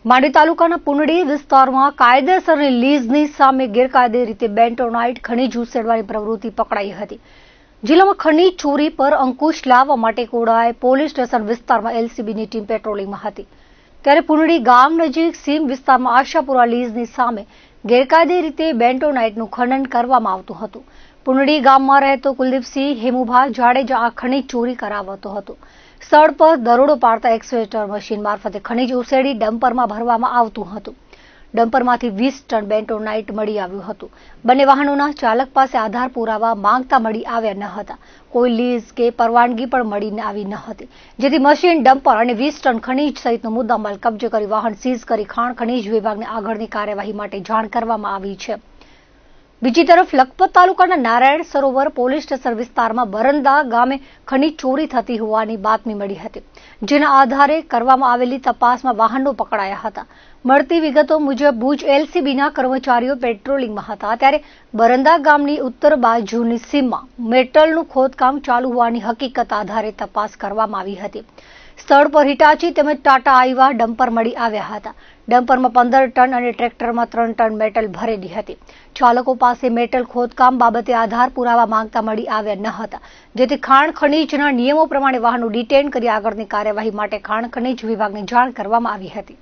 માંડવી તાલુકાના પુનડી વિસ્તારમાં કાયદેસરની લીઝની સામે ગેરકાયદે રીતે બેન્ટોનાઇટ ખનીજ ઉછેરવાની પ્રવૃત્તિ પકડાઈ હતી। જિલ્લામાં ખનીજ ચોરી પર અંકુશ લાવવા માટે કોડાય પોલીસ સ્ટેશન વિસ્તારમાં એલસીબીની ટીમ પેટ્રોલિંગમાં હતી। ત્યારે પુનડી ગામ નજીક સીમ વિસ્તારમાં આશાપુરા લીઝની સામે ગેરકાયદે રીતે બેન્ટોનાઇટનું ખનન કરવામાં આવતું હતું। પુનડી ગામમાં રહેતો કુલદીપસિંહ હેમુભા જાડેજા આ ખનીજ ચોરી કરાવતો હતો। સ્થળ પર દરોડો પાડતા એક્સકેવેટર મશીન મારફતે ખનીજ ઉછેરી ડમ્પરમાં ભરવામાં આવતું હતું। ડમ્પરમાંથી 20 ટન બેન્ટોનાઇટ મળી આવ્યું હતું। બંને વાહનોના ચાલક પાસે આધાર પુરાવા માંગતા મળી આવ્યા ન હતા। કોઈ લીઝ કે પરવાનગી પણ મળી આવી ન હતી, જેથી મશીન, ડમ્પર અને 20 ટન ખનીજ સહિતનો મુદ્દામાલ કબજે કરી વાહન સીઝ કરી ખાણ ખનીજ વિભાગને આગળની કાર્યવાહી માટે જાણ કરવામાં આવી છે। બીજી તરફ લખપત તાલુકાના નારાયણ સરોવર પોલીસ સ્ટેશન વિસ્તારમાં બરંદા ગામે ખનીજ ચોરી થતી હોવાની બાતમી મળી હતી, જેના આધારે કરવામાં આવેલી તપાસમાં વાહનો પકડાયા હતા। મળતી વિગતો મુજબ ભુજ એલસીબીના કર્મચારીઓ પેટ્રોલિંગમાં હતા, ત્યારે બરંદા ગામની ઉત્તર બાજુની સીમમાં મેટલનું ખોદકામ ચાલુ હોવાની હકીકત આધારે તપાસ કરવામાં આવી હતી। સ્થળ પર હિટાચી તેમજ ટાટા આઈવા ડમ્પર મળી આવ્યા હતા। ડમ્પરમાં 15 ટન અને ટ્રેક્ટરમાં 3 ટન મેટલ ભરેલી હતી। ચાલકો પાસે મેટલ ખોદકામ બાબતે આધાર પુરાવા માંગતા મળી આવ્યા ન હતા, જેથી ખાણ ખનીજના નિયમો પ્રમાણે વાહનો ડિટેઇન કરી આગળની કાર્યવાહી માટે ખાણ ખનીજ વિભાગને જાણ કરવામાં આવી હતી।